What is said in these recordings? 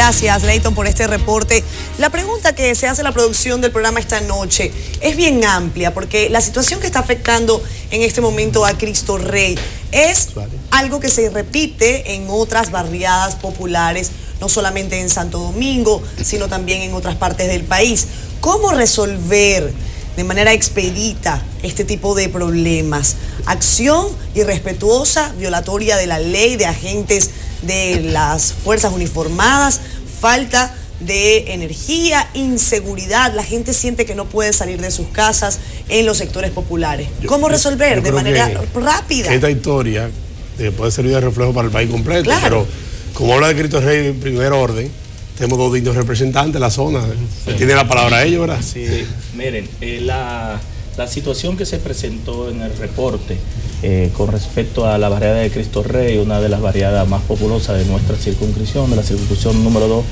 Gracias, Leighton, por este reporte. La pregunta que se hace en la producción del programa esta noche es bien amplia, porque la situación que está afectando en este momento a Cristo Rey es algo que se repite en otras barriadas populares, no solamente en Santo Domingo, sino también en otras partes del país. ¿Cómo resolver de manera expedita este tipo de problemas? Acción irrespetuosa, violatoria de la ley, de agentes de las fuerzas uniformadas, falta de energía, inseguridad. La gente siente que no puede salir de sus casas en los sectores populares. ¿Cómo resolver de manera rápida? Esta historia puede servir de reflejo para el país completo, claro. Pero como habla de Cristo Rey en primer orden, tenemos dos dignos representantes de la zona. Sí. Tiene la palabra ellos, ¿verdad? Sí, miren, la situación que se presentó en el reporte con respecto a la barriada de Cristo Rey, una de las barriadas más populosas de nuestra circunscripción, de la circunscripción número 2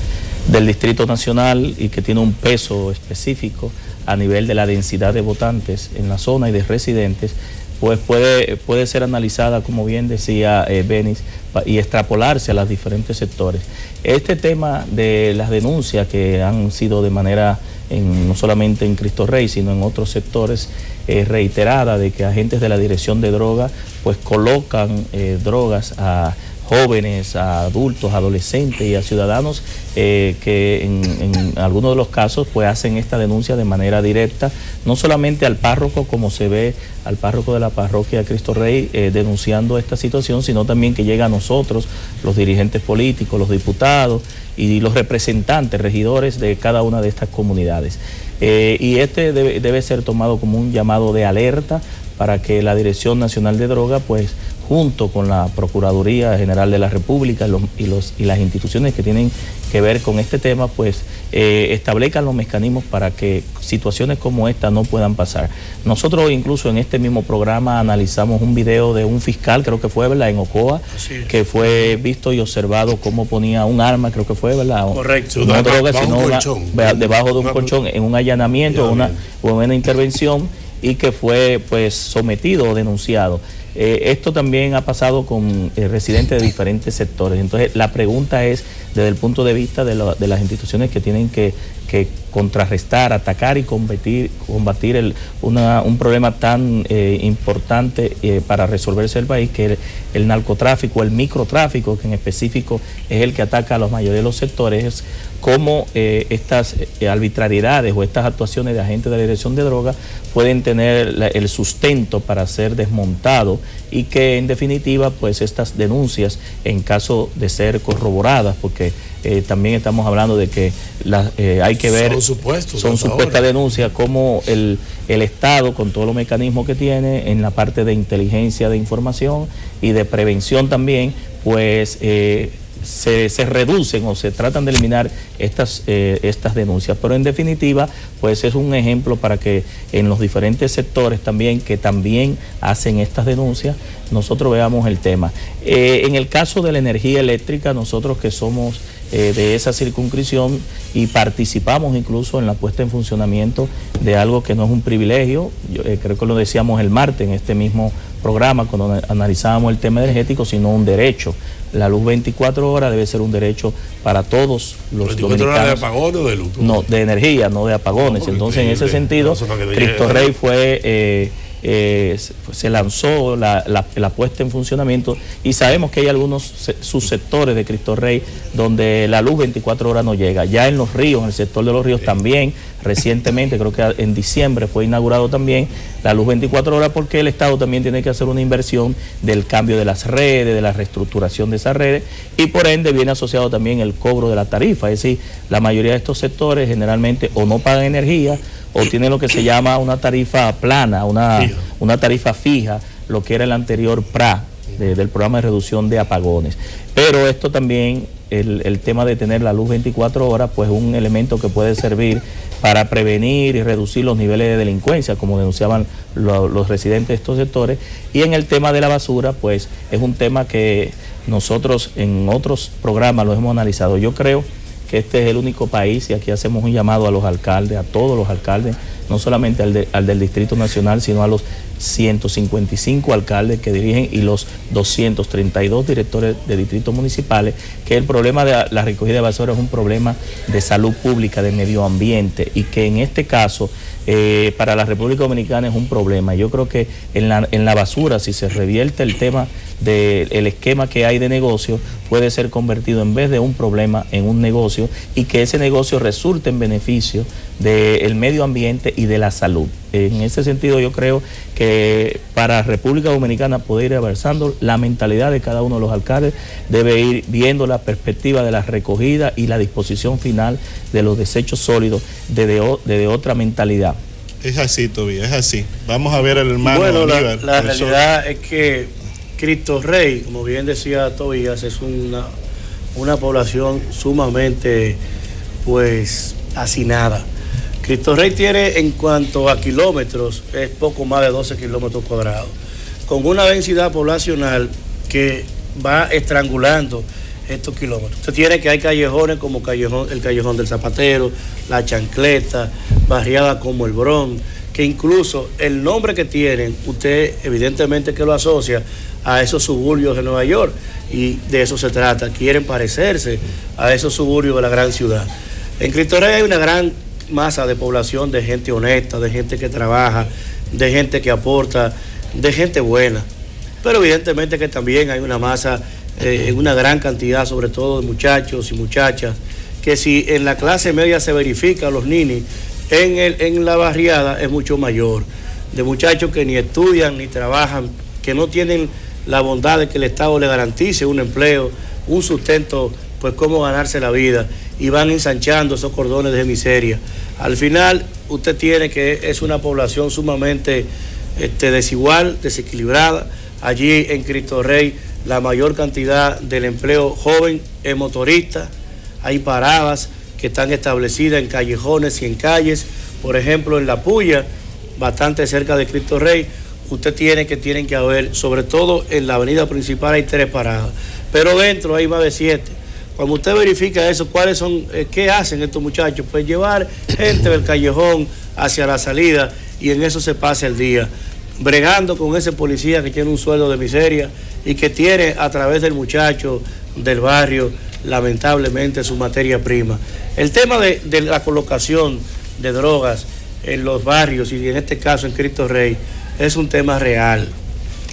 del Distrito Nacional, y que tiene un peso específico a nivel de la densidad de votantes en la zona y de residentes, pues puede ser analizada, como bien decía Benis, y extrapolarse a los diferentes sectores. Este tema de las denuncias que han sido de manera, no solamente en Cristo Rey, sino en otros sectores, reiterada, de que agentes de la Dirección de Drogas pues colocan drogas a jóvenes, a adultos, adolescentes y a ciudadanos que en algunos de los casos pues hacen esta denuncia de manera directa, no solamente al párroco, como se ve al párroco de la parroquia de Cristo Rey denunciando esta situación, sino también que llega a nosotros, los dirigentes políticos, los diputados y los representantes, regidores de cada una de estas comunidades. Y este debe ser tomado como un llamado de alerta para que la Dirección Nacional de Drogas, pues junto con la Procuraduría General de la República y las instituciones que tienen que ver con este tema, pues establezcan los mecanismos para que situaciones como esta no puedan pasar. Nosotros incluso en este mismo programa analizamos un video de un fiscal, creo que fue, ¿verdad?, en Ocoa, que fue visto y observado cómo ponía un arma, creo que fue, ¿verdad? Correcto. No droga, sino debajo de un colchón, en un allanamiento o una intervención, y que fue pues sometido o denunciado. Esto también ha pasado con residentes de diferentes sectores. Entonces la pregunta es, desde el punto de vista de las instituciones que tienen que contrarrestar, atacar y combatir un problema tan importante para resolverse el país, que el narcotráfico, el microtráfico, que en específico es el que ataca a la mayoría de los sectores, es cómo estas arbitrariedades o estas actuaciones de agentes de la Dirección de Drogas pueden tener el sustento para ser desmontados, y que en definitiva pues estas denuncias, en caso de ser corroboradas, porque también estamos hablando de que hay que ver, son supuestas denuncias, como el Estado, con todos los mecanismos que tiene en la parte de inteligencia de información y de prevención también, pues se reducen o se tratan de eliminar estas denuncias. Pero en definitiva pues es un ejemplo para que en los diferentes sectores también, que también hacen estas denuncias, nosotros veamos el tema. En el caso de la energía eléctrica, nosotros que somos de esa circunscripción y participamos incluso en la puesta en funcionamiento de algo que no es un privilegio, yo creo que lo decíamos el martes en este mismo programa cuando analizábamos el tema energético, sino un derecho. La luz 24 horas debe ser un derecho para todos los dominicanos. ¿24 horas de apagones o de luz? No, de energía, no de apagones. Entonces, en ese sentido, Cristo Rey se lanzó la puesta en funcionamiento, y sabemos que hay algunos subsectores de Cristo Rey donde la luz 24 horas no llega. Ya en los ríos, en el sector de los ríos también, recientemente, creo que en diciembre fue inaugurado también la luz 24 horas, porque el Estado también tiene que hacer una inversión del cambio de las redes, de la reestructuración de esas redes, y por ende viene asociado también el cobro de la tarifa. Es decir, la mayoría de estos sectores generalmente o no pagan energía, o tiene lo que se llama una tarifa plana, una tarifa fija, lo que era el anterior PRA, del programa de reducción de apagones. Pero esto también, el tema de tener la luz 24 horas, pues es un elemento que puede servir para prevenir y reducir los niveles de delincuencia, como denunciaban los residentes de estos sectores. Y en el tema de la basura, pues es un tema que nosotros en otros programas lo hemos analizado. Yo creo que este es el único país, y aquí hacemos un llamado a los alcaldes, a todos los alcaldes no solamente al del Distrito Nacional, sino a los 155 alcaldes que dirigen y los 232 directores de distritos municipales, que el problema de la recogida de basura es un problema de salud pública, de medio ambiente, y que en este caso para la República Dominicana es un problema. Yo creo que en la basura, si se revierte el tema del esquema que hay de negocio, puede ser convertido en vez de un problema en un negocio, y que ese negocio resulte en beneficio del medio ambiente y de la salud. En ese sentido, yo creo que para República Dominicana poder ir avanzando, la mentalidad de cada uno de los alcaldes debe ir viendo la perspectiva de la recogida y la disposición final de los desechos sólidos desde otra mentalidad. Es así, Tobías, es así. Vamos a ver al hermano. Bueno, Aníbal, la realidad es que Cristo Rey, como bien decía Tobías, es una población sumamente, pues, hacinada. Cristo Rey tiene, en cuanto a kilómetros, es poco más de 12 kilómetros cuadrados, con una densidad poblacional que va estrangulando estos kilómetros. Usted tiene que hay callejones como el Callejón del Zapatero, La Chancleta, barriada como El Bron, que incluso el nombre que tienen, usted evidentemente que lo asocia a esos suburbios de Nueva York, y de eso se trata, quieren parecerse a esos suburbios de la gran ciudad. En Cristo Rey hay una gran masa de población, de gente honesta, de gente que trabaja, de gente que aporta, de gente buena, pero evidentemente que también hay una masa, una gran cantidad, sobre todo de muchachos y muchachas, que si en la clase media se verifica los ninis, en la barriada es mucho mayor, de muchachos que ni estudian ni trabajan, que no tienen la bondad de que el Estado le garantice un empleo, un sustento, pues cómo ganarse la vida, y van ensanchando esos cordones de miseria. Al final, usted tiene que es una población sumamente desigual, desequilibrada. Allí en Cristo Rey, la mayor cantidad del empleo joven es motorista. Hay paradas que están establecidas en callejones y en calles. Por ejemplo, en La Puya, bastante cerca de Cristo Rey, usted tienen que haber, sobre todo en la avenida principal hay 3 paradas, pero dentro hay más de 7. Cuando usted verifica eso, ¿cuáles son, qué hacen estos muchachos? Pues llevar gente del callejón hacia la salida, y en eso se pasa el día, bregando con ese policía que tiene un sueldo de miseria y que tiene a través del muchacho del barrio, lamentablemente, su materia prima. El tema de la colocación de drogas en los barrios, y en este caso en Cristo Rey, es un tema real,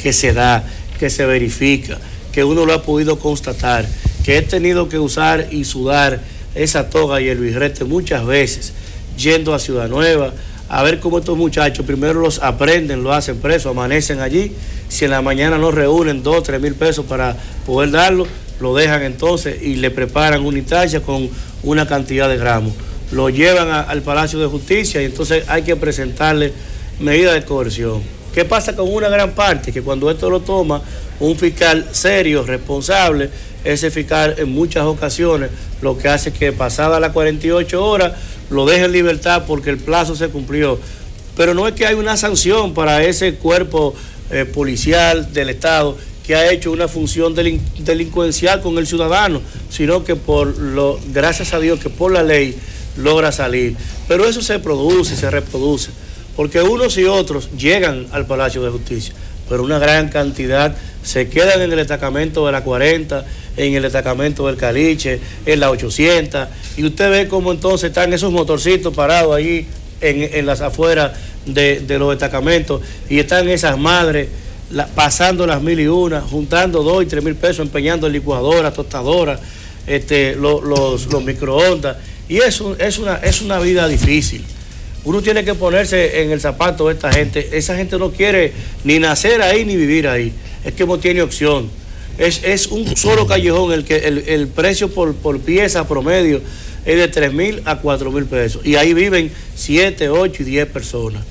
que se da, que se verifica, que uno lo ha podido constatar, que he tenido que usar y sudar esa toga y el birrete muchas veces, yendo a Ciudad Nueva, a ver cómo estos muchachos primero los aprenden, lo hacen presos, amanecen allí, si en la mañana no reúnen 2 o 3 mil pesos para poder darlo, lo dejan entonces y le preparan una instancia con una cantidad de gramos. Lo llevan al Palacio de Justicia y entonces hay que presentarle medidas de coerción. ¿Qué pasa con una gran parte? Que cuando esto lo toma un fiscal serio, responsable, ese fiscal en muchas ocasiones lo que hace es que pasada las 48 horas lo deja en libertad porque el plazo se cumplió. Pero no es que hay una sanción para ese cuerpo policial del Estado que ha hecho una función delincuencial con el ciudadano, sino que gracias a Dios que por la ley logra salir. Pero eso se produce, se reproduce, porque unos y otros llegan al Palacio de Justicia, pero una gran cantidad se quedan en el destacamento de la 40, en el destacamento del Caliche, en la 800, y usted ve cómo entonces están esos motorcitos parados ahí en las afueras de los destacamentos, y están esas madres pasando las 1001, juntando 2 y 3 mil pesos, empeñando en licuadoras, tostadoras, los microondas, y eso es una vida difícil. Uno tiene que ponerse en el zapato de esta gente. Esa gente no quiere ni nacer ahí ni vivir ahí. Es que no tiene opción. Es un solo callejón el que el precio por pieza promedio es de 3.000 a 4.000 pesos. Y ahí viven 7, 8 y 10 personas.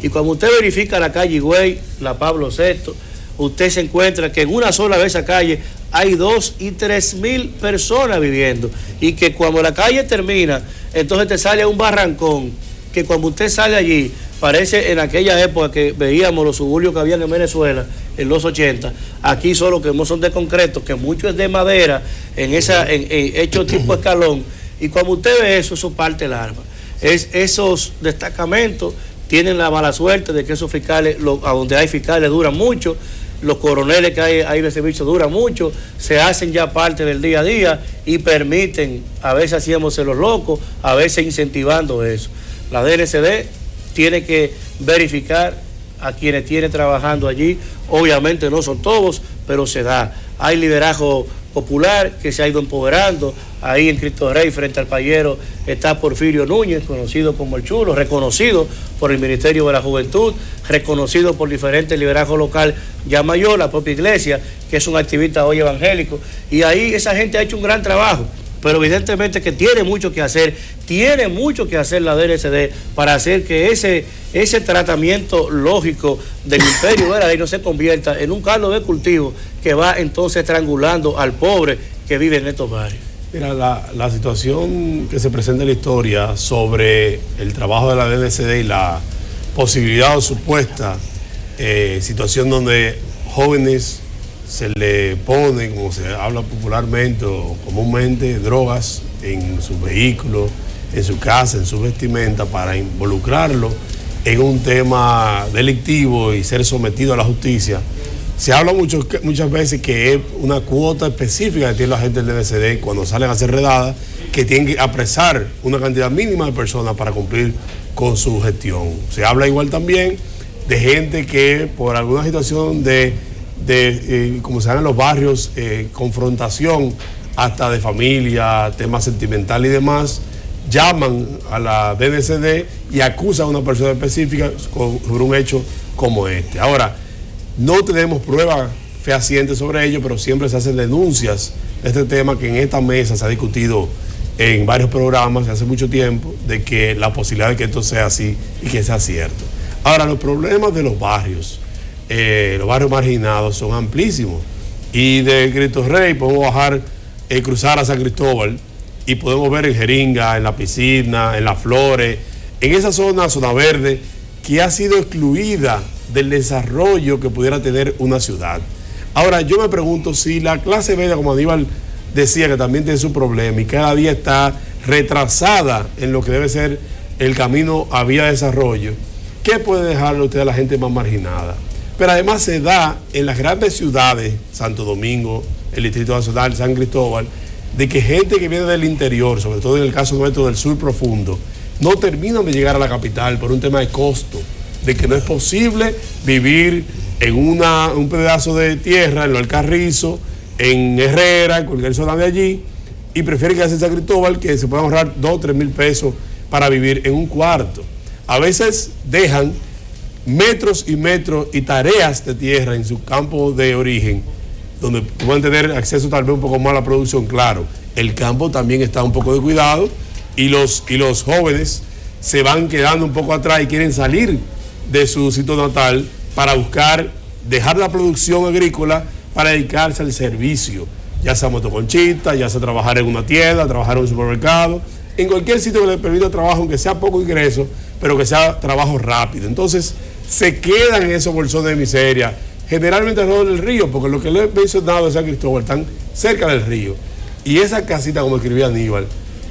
Y cuando usted verifica la calle Higüey, la Pablo VI, usted se encuentra que en una sola de esa calle hay 2 y 3.000 personas viviendo. Y que cuando la calle termina, entonces te sale un barrancón, que cuando usted sale allí, parece en aquella época que veíamos los suburbios que habían en Venezuela, en los 80, aquí solo que no son de concreto, que mucho es de madera, hecho tipo escalón, y cuando usted ve eso parte el arma. Es esos destacamentos tienen la mala suerte de que esos fiscales, a donde hay fiscales duran mucho, los coroneles que hay de servicio duran mucho, se hacen ya parte del día a día y permiten, a veces haciéndose los locos, a veces incentivando eso. La DNCD tiene que verificar a quienes tiene trabajando allí, obviamente no son todos, pero se da. Hay liderazgo popular que se ha ido empoderando. Ahí en Cristo Rey, frente al Payero, está Porfirio Núñez, conocido como el Chulo, reconocido por el Ministerio de la Juventud, reconocido por diferentes liderazgos locales ya mayor, la propia iglesia, que es un activista hoy evangélico. Y ahí esa gente ha hecho un gran trabajo, pero evidentemente que tiene mucho que hacer la DNCD para hacer que ese tratamiento lógico del imperio de la ley no se convierta en un caldo de cultivo que va entonces estrangulando al pobre que vive en estos barrios. Mira, la situación que se presenta en la historia sobre el trabajo de la DNCD y la posibilidad o supuesta situación donde jóvenes se le ponen, como se habla popularmente o comúnmente, drogas en sus vehículos, en su casa, en su vestimenta, para involucrarlo en un tema delictivo y ser sometido a la justicia. Se habla muchas veces que es una cuota específica que tiene la gente del DNCD cuando salen a hacer redadas, que tienen que apresar una cantidad mínima de personas para cumplir con su gestión. Se habla igual también de gente que por alguna situación como se llama en los barrios, confrontación hasta de familia, temas sentimentales y demás, llaman a la DNCD y acusan a una persona específica sobre un hecho como este. Ahora, no tenemos pruebas fehacientes sobre ello, pero siempre se hacen denuncias de este tema que en esta mesa se ha discutido en varios programas hace mucho tiempo, de que la posibilidad de que esto sea así y que sea cierto. Ahora, los problemas de los barrios marginados son amplísimos, y de Cristo Rey podemos cruzar a San Cristóbal y podemos ver en Jeringa, en La Piscina, en Las Flores, en esa zona verde, que ha sido excluida del desarrollo que pudiera tener una ciudad. Ahora, yo me pregunto si la clase media, como Aníbal decía, que también tiene su problema y cada día está retrasada en lo que debe ser el camino a vía de desarrollo, ¿qué puede dejarle usted a la gente más marginada? Pero además se da en las grandes ciudades, Santo Domingo, el Distrito Nacional, San Cristóbal, de que gente que viene del interior, sobre todo en el caso nuestro del sur profundo, no terminan de llegar a la capital por un tema de costo, de que no es posible vivir en un pedazo de tierra, en Lo Alcarrizo, en Herrera, en cualquier zona de allí, y prefieren quedarse en San Cristóbal, que se puedan ahorrar 2 o 3 mil pesos para vivir en un cuarto. A veces dejan metros y metros y tareas de tierra en su campo de origen, donde pueden tener acceso tal vez un poco más a la producción. Claro, el campo también está un poco descuidado y los jóvenes se van quedando un poco atrás y quieren salir de su sitio natal para buscar dejar la producción agrícola para dedicarse al servicio, ya sea motoconchita, ya sea trabajar en una tienda, trabajar en un supermercado, en cualquier sitio que le permita trabajo, aunque sea poco ingreso, pero que sea trabajo rápido. Entonces se quedan en esos bolsones de miseria, generalmente alrededor del río, porque lo que le he mencionado de San Cristóbal están cerca del río. Y esa casita, como escribía Aníbal,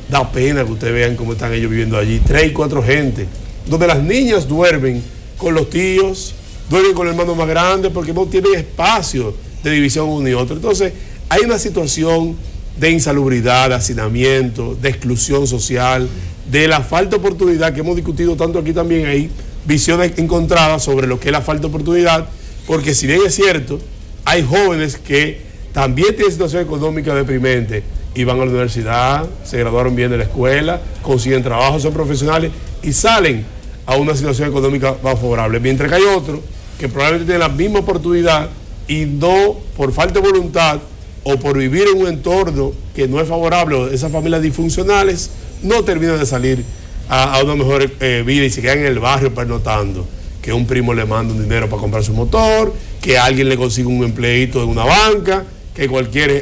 da pena que ustedes vean cómo están ellos viviendo allí, 3 y 4 gente, donde las niñas duermen con los tíos, duermen con el hermano más grande, porque no tienen espacio de división uno y otro. Entonces hay una situación de insalubridad, de hacinamiento, de exclusión social, de la falta de oportunidad, que hemos discutido tanto aquí también. Hay visiones encontradas sobre lo que es la falta de oportunidad, porque si bien es cierto, hay jóvenes que también tienen situación económica deprimente y van a la universidad, se graduaron bien de la escuela, consiguen trabajo, son profesionales y salen a una situación económica más favorable, mientras que hay otros que probablemente tienen la misma oportunidad y no, por falta de voluntad o por vivir en un entorno que no es favorable, o esas familias disfuncionales, no terminan de salir a una mejor vida y se quedan en el barrio pernotando, que un primo le manda un dinero para comprar su motor, que alguien le consigue un empleito en una banca, que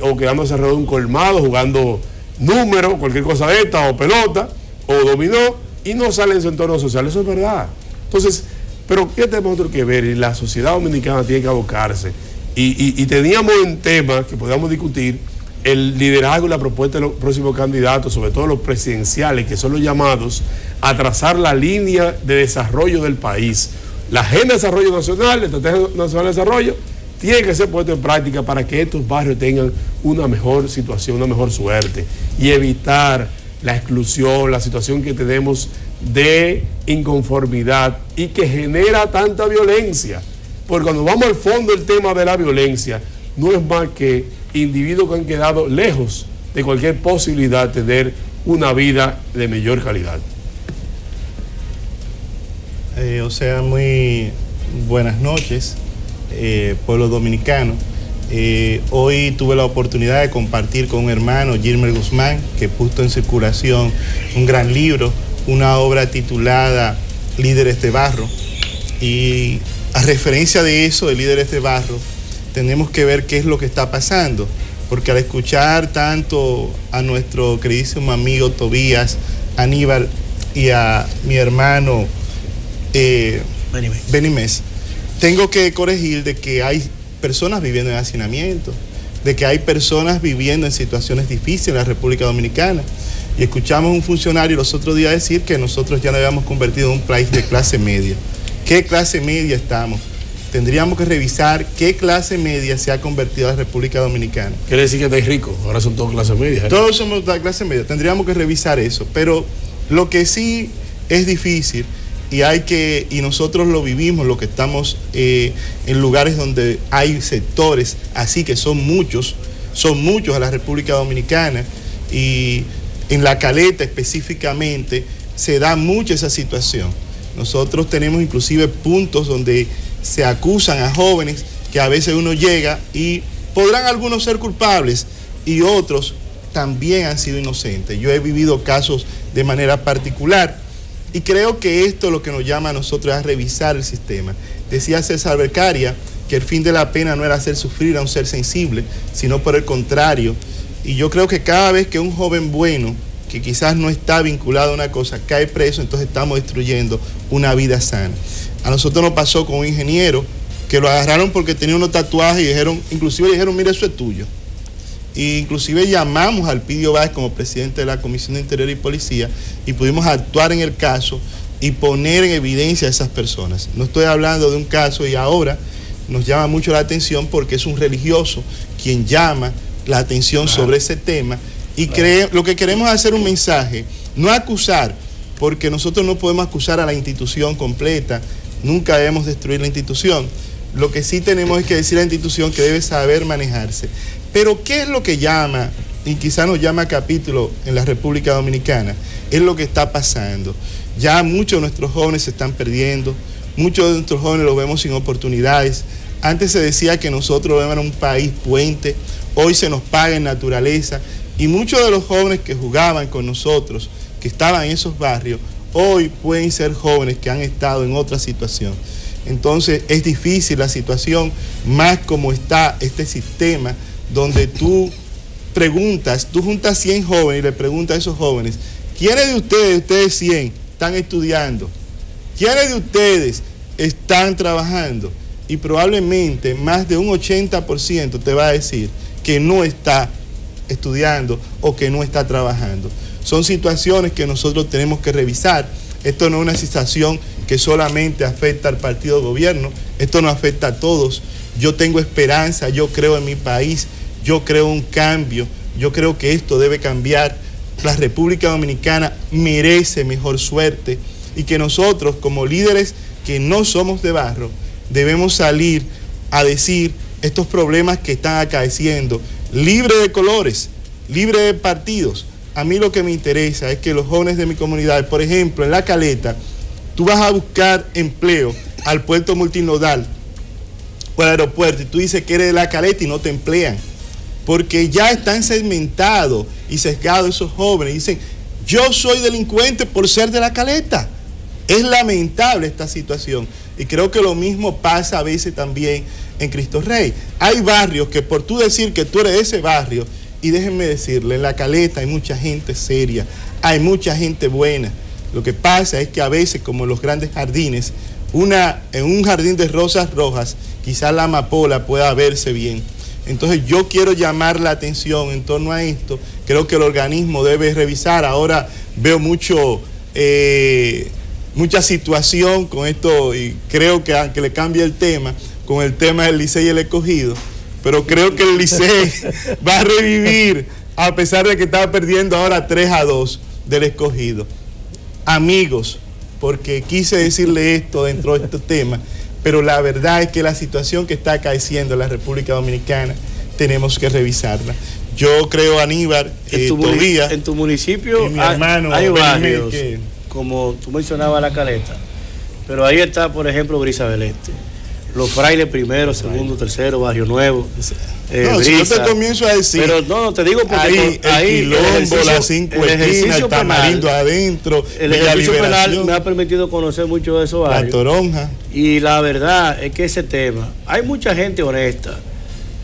o quedándose alrededor de un colmado jugando números, cualquier cosa de esta, o pelota, o dominó, y no sale en su entorno social. Eso es verdad. Entonces, pero ¿qué tenemos nosotros que ver? Y la sociedad dominicana tiene que abocarse. Y teníamos un tema que podíamos discutir, el liderazgo y la propuesta de los próximos candidatos, sobre todo los presidenciales, que son los llamados a trazar la línea de desarrollo del país. La Agenda de Desarrollo Nacional, la Estrategia Nacional de Desarrollo, tiene que ser puesto en práctica para que estos barrios tengan una mejor situación, una mejor suerte, y evitar la exclusión, la situación que tenemos de inconformidad y que genera tanta violencia. Porque cuando vamos al fondo del tema de la violencia, no es más que individuos que han quedado lejos de cualquier posibilidad de tener una vida de mayor calidad. Muy buenas noches, pueblo dominicano. Hoy tuve la oportunidad de compartir con un hermano, Gilmer Guzmán, que puso en circulación un gran libro, una obra titulada Líderes de Barro. Y a referencia de eso, de Líderes de Barro, tenemos que ver qué es lo que está pasando, porque al escuchar tanto a nuestro queridísimo amigo Tobías, Aníbal y a mi hermano Benimés, tengo que corregir de que hay personas viviendo en hacinamiento, de que hay personas viviendo en situaciones difíciles en la República Dominicana. Y escuchamos a un funcionario los otros días decir que nosotros ya nos habíamos convertido en un país de clase media. ¿Qué clase media estamos? Tendríamos que revisar qué clase media se ha convertido en la República Dominicana. Quiere decir que estáis ricos, ahora son todos clase media. Todos somos de clase media, tendríamos que revisar eso. Pero lo que sí es difícil, y nosotros lo vivimos, lo que estamos en lugares donde hay sectores así que son muchos a la República Dominicana, y en La Caleta específicamente se da mucho esa situación. Nosotros tenemos inclusive puntos donde se acusan a jóvenes que a veces uno llega y podrán algunos ser culpables y otros también han sido inocentes. Yo he vivido casos de manera particular y creo que esto es lo que nos llama a nosotros a revisar el sistema. Decía César Beccaria que el fin de la pena no era hacer sufrir a un ser sensible, sino por el contrario. Y yo creo que cada vez que un joven bueno, que quizás no está vinculado a una cosa, cae preso, entonces estamos destruyendo una vida sana. A nosotros nos pasó con un ingeniero que lo agarraron porque tenía unos tatuajes y inclusive dijeron, mire, eso es tuyo. E inclusive llamamos al Pidio Báez como presidente de la Comisión de Interior y Policía y pudimos actuar en el caso y poner en evidencia a esas personas. No estoy hablando de un caso, y ahora nos llama mucho la atención porque es un religioso quien llama la atención sobre ese tema, y lo que queremos es hacer un mensaje, no acusar, porque nosotros no podemos acusar a la institución completa, nunca debemos destruir la institución. Lo que sí tenemos es que decir a la institución que debe saber manejarse. Pero ¿qué es lo que llama, y quizá nos llama capítulo en la República Dominicana? Es lo que está pasando. Ya muchos de nuestros jóvenes se están perdiendo, muchos de nuestros jóvenes los vemos sin oportunidades. Antes se decía que nosotros éramos un país puente, hoy se nos paga en naturaleza, y muchos de los jóvenes que jugaban con nosotros, que estaban en esos barrios, hoy pueden ser jóvenes que han estado en otra situación. Entonces es difícil la situación, más como está este sistema, donde tú juntas 100 jóvenes y le preguntas a esos jóvenes, ¿quiénes de ustedes 100, están estudiando? ¿Quiénes de ustedes están trabajando? Y probablemente más de un 80% te va a decir que no está estudiando o que no está trabajando. Son situaciones que nosotros tenemos que revisar. Esto no es una situación que solamente afecta al partido de gobierno, esto nos afecta a todos. Yo tengo esperanza, yo creo en mi país, yo creo un cambio, yo creo que esto debe cambiar. La República Dominicana merece mejor suerte, y que nosotros, como líderes que no somos de barro, debemos salir a decir estos problemas que están acaeciendo, libre de colores, libre de partidos. A mí lo que me interesa es que los jóvenes de mi comunidad, por ejemplo, en La Caleta, tú vas a buscar empleo al puerto multinodal o al aeropuerto y tú dices que eres de La Caleta y no te emplean, porque ya están segmentados y sesgados esos jóvenes. Dicen, yo soy delincuente por ser de La Caleta. Es lamentable esta situación, y creo que lo mismo pasa a veces también en Cristo Rey. Hay barrios que por tú decir que tú eres de ese barrio, y déjenme decirle, en La Caleta hay mucha gente seria, hay mucha gente buena. Lo que pasa es que a veces, como en los grandes jardines, en un jardín de rosas rojas, quizás la amapola pueda verse bien, Entonces yo quiero llamar la atención en torno a esto. Creo que el organismo debe revisar. Ahora veo mucha situación con esto y creo que aunque le cambie el tema, con el tema del Licey y el Escogido, pero creo que el Licey va a revivir a pesar de que estaba perdiendo ahora 3-2 del Escogido. Amigos, porque quise decirle esto dentro de este tema, pero la verdad es que la situación que está acaeciendo en la República Dominicana tenemos que revisarla. Yo creo, Aníbal, Tobías, en tu municipio mi hermano, hay barrios, como tú mencionabas La Caleta, pero ahí está, por ejemplo, Brisa del Este, Los Frailes primero, segundo, tercero, Barrio Nuevo. No, si yo te comienzo a decir, pero no te digo porque ahí el Quilombo, las 5 esquinas, el Tamarindo adentro, el ejercicio penal me ha permitido conocer mucho de esos barrios. La Toronja. Y la verdad es que ese tema, hay mucha gente honesta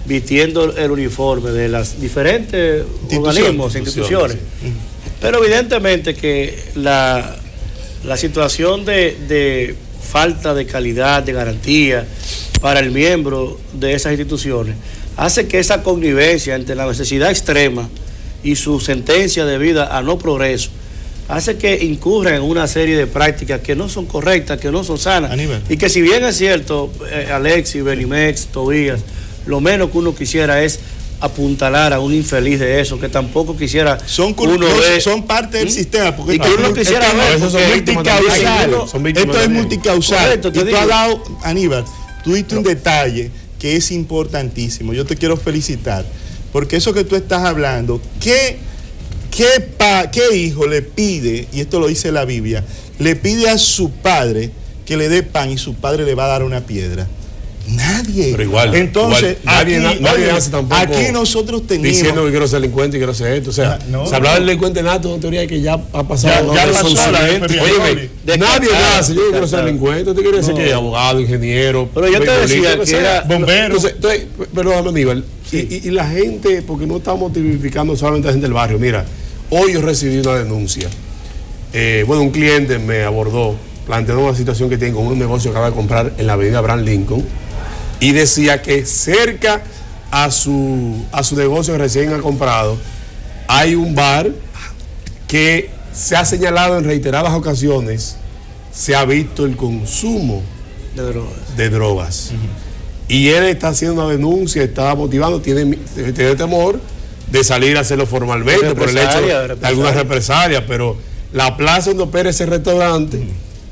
vistiendo el uniforme de las diferentes organismos, instituciones. Sí. Pero evidentemente que la situación de falta de calidad, de garantía para el miembro de esas instituciones hace que esa connivencia entre la necesidad extrema y su sentencia de vida a no progreso hace que incurran en una serie de prácticas que no son correctas, que no son sanas. Aníbal. Y que si bien es cierto, Alexis, Benimex, Tobías, lo menos que uno quisiera es apuntalar a un infeliz de eso, que tampoco quisiera son parte del sistema, porque y que uno quisiera ver, son multicausales. Esto es multicausal. Correcto, y tú has dado, Aníbal, tú diste un detalle que es importantísimo. Yo te quiero felicitar, porque eso que tú estás hablando, ¿qué hijo le pide, y esto lo dice la Biblia, le pide a su padre que le dé pan y su padre le va a dar una piedra? Nadie. Pero igual. Entonces, nadie hace tampoco. Aquí nosotros tenemos. Diciendo que quiero ser delincuente y quiero ser esto. O sea, se hablaba del delincuente nato, en teoría que ya ha pasado. Ya pasó Oye, nadie nace. Yo quiero ser delincuente. Usted quiere decir que abogado, ingeniero. Pero yo te decía que era bombero. Entonces, pero Aníbal, y la gente, porque no estamos tipificando solamente a la gente del barrio. Mira, hoy yo recibí una denuncia. Un cliente me abordó planteando una situación que tiene con un negocio que acaba de comprar en la avenida Abraham Lincoln. Y decía que cerca a su negocio que recién ha comprado hay un bar que se ha señalado en reiteradas ocasiones, se ha visto el consumo de drogas. Y él está haciendo una denuncia, está motivando, tiene temor de salir a hacerlo formalmente por el hecho de algunas represalias, pero la plaza donde opera ese restaurante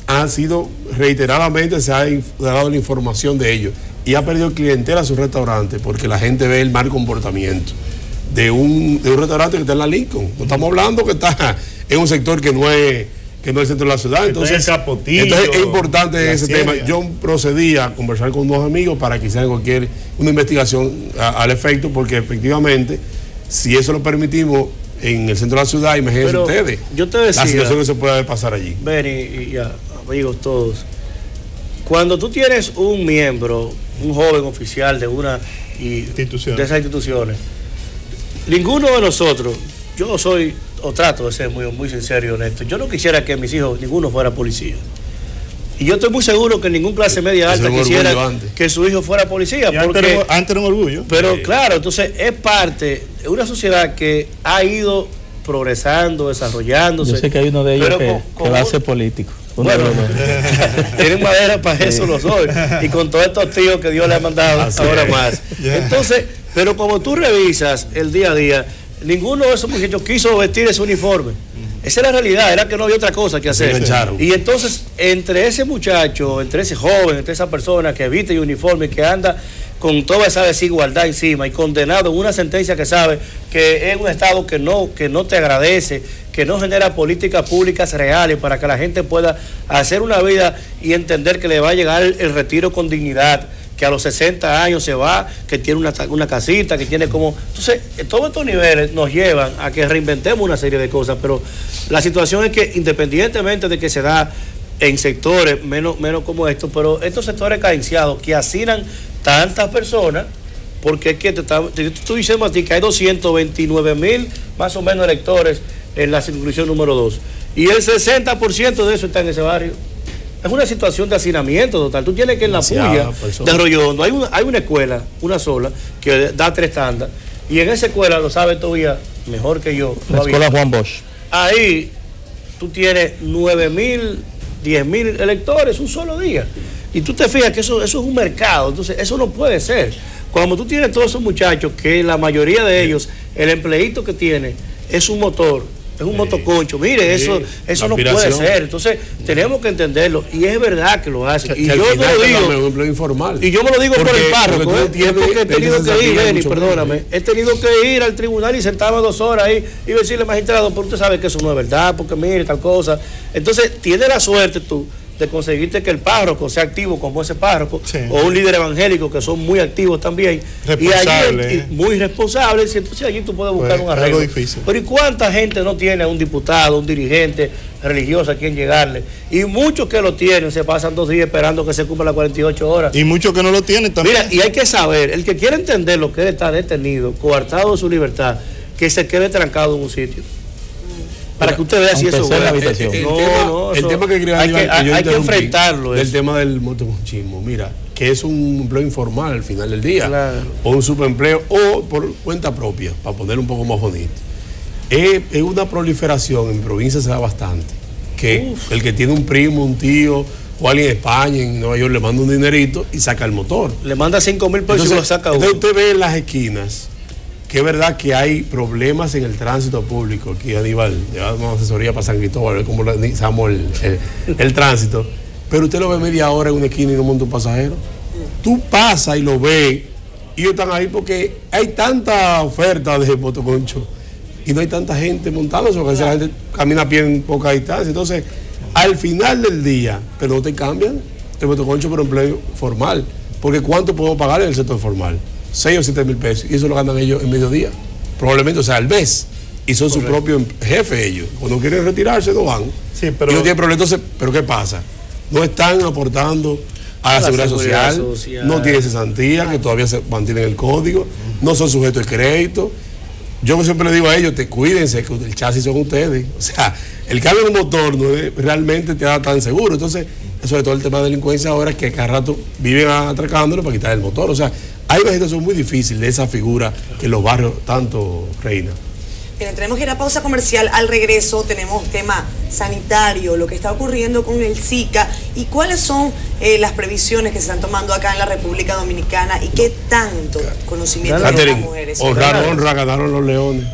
ha sido reiteradamente, se ha dado la información de ellos. Y ha perdido clientela a su restaurante porque la gente ve el mal comportamiento de un restaurante que está en la Lincoln. No estamos hablando que está en un sector que no es el centro de la ciudad. Entonces es importante ese tema. Yo procedí a conversar con unos amigos para que hicieran una investigación al efecto, porque efectivamente, si eso lo permitimos en el centro de la ciudad, imagínense ustedes yo te decía, la situación que se puede pasar allí. Ven y amigos todos, cuando tú tienes un miembro, un joven oficial de una de esas instituciones, ninguno de nosotros, yo soy, o trato de ser muy, muy sincero y honesto, yo no quisiera que mis hijos, ninguno fuera policía. Y yo estoy muy seguro que ningún clase media alta quisiera que su hijo fuera policía. Porque antes era un orgullo. Pero claro, entonces es parte de una sociedad que ha ido progresando, desarrollándose. Yo sé que hay uno de ellos que va a ser político. Bueno, tienen madera para eso los hoy. Y con todos estos tíos que Dios le ha mandado, ahora más. Entonces, pero como tú revisas el día a día, ninguno de esos muchachos quiso vestir ese uniforme. Esa es la realidad, era que no había otra cosa que hacer. Y entonces, entre ese muchacho, entre ese joven, entre esa persona que viste el uniforme, que anda con toda esa desigualdad encima y condenado en una sentencia que sabe que es un Estado que no te agradece, que no genera políticas públicas reales para que la gente pueda hacer una vida y entender que le va a llegar el retiro con dignidad, que a los 60 años se va, que tiene una casita, que tiene como... Entonces, todos estos niveles nos llevan a que reinventemos una serie de cosas, pero la situación es que independientemente de que se da en sectores menos como estos, pero estos sectores carenciados que hacinan tantas personas, porque es que te estoy diciendo a ti que hay 229,000 más o menos electores en la circunscripción número 2, y el 60% de eso está en ese barrio. es una situación de hacinamiento total. Tú tienes que en la puya de Arroyo Hondo hay una escuela, una sola, que da 3 tandas, y en esa escuela, lo sabe todavía mejor que yo. La escuela Juan Bosch. Ahí tú tienes 9.000, 10.000 electores un solo día. Y tú te fijas que eso es un mercado, entonces eso no puede ser. Cuando tú tienes todos esos muchachos, que la mayoría de ellos, el empleito que tiene es un motor, es un motoconcho, mire, eso no puede ser. Entonces tenemos que entenderlo, y es verdad que lo hacen. Y yo no lo digo, informal. Y yo me lo digo por el párroco, porque he tenido que ir, Benny, perdóname, he tenido que ir al tribunal y sentarme 2 horas ahí y decirle, magistrado, pero usted sabe que eso no es verdad, porque mire, tal cosa. Entonces, tienes la suerte tú de conseguirte que el párroco sea activo como ese párroco, o un líder evangélico que son muy activos también, y allí muy responsables, y entonces allí tú puedes buscar un arreglo. Pero ¿y cuánta gente no tiene a un diputado, un dirigente religioso a quien llegarle? Y muchos que lo tienen se pasan 2 días esperando que se cumpla las 48 horas. Y muchos que no lo tienen también. Mira, y hay que saber, el que quiere entender lo que es estar detenido, coartado de su libertad, que se quede trancado en un sitio. Para que usted vea si eso es el tema que quería hay que enfrentarlo. El tema del motoconchismo, mira, que es un empleo informal al final del día, claro, o un subempleo, o por cuenta propia, para ponerlo un poco más bonito. Es una proliferación, en provincia se da bastante, que el que tiene un primo, un tío, o alguien en España, en Nueva York, le manda un dinerito y saca el motor. Le manda 5.000 pesos y lo saca uno. Entonces usted ve en las esquinas que es verdad que hay problemas en el tránsito público. Aquí Aníbal, llevamos asesoría para San Cristóbal, a ver cómo organizamos el tránsito. Pero usted lo ve media hora en una esquina y no monta un pasajero. Tú pasas y lo ves, y ellos están ahí porque hay tanta oferta de motoconcho y no hay tanta gente montándose, porque la gente camina a pie en poca distancia. Entonces, al final del día, pero no te cambian el motoconcho por empleo formal. Porque ¿cuánto podemos pagar en el sector formal? 6 o 7 mil pesos, y eso lo ganan ellos en mediodía, probablemente, o sea, al mes, y son su propio jefe ellos. Cuando quieren retirarse no van, sí, pero y no tienen problema. Entonces, ¿pero qué pasa? No están aportando a la seguridad social, no tienen cesantía, que todavía se mantienen el código, no son sujetos de crédito. Yo siempre le digo a ellos, cuídense, que el chasis son ustedes, o sea, el cambio de un motor no es, realmente te da tan seguro. Entonces, sobre todo el tema de delincuencia ahora, es que cada rato viven atracándolo para quitar el motor, o sea, hay una situación muy difícil de esa figura que en los barrios tanto reina. Bien, tenemos que ir a pausa comercial. Al regreso tenemos tema sanitario, lo que está ocurriendo con el Zika y cuáles son las previsiones que se están tomando acá en la República Dominicana y qué tanto conocimiento de las mujeres. Honra, ganaron los Leones.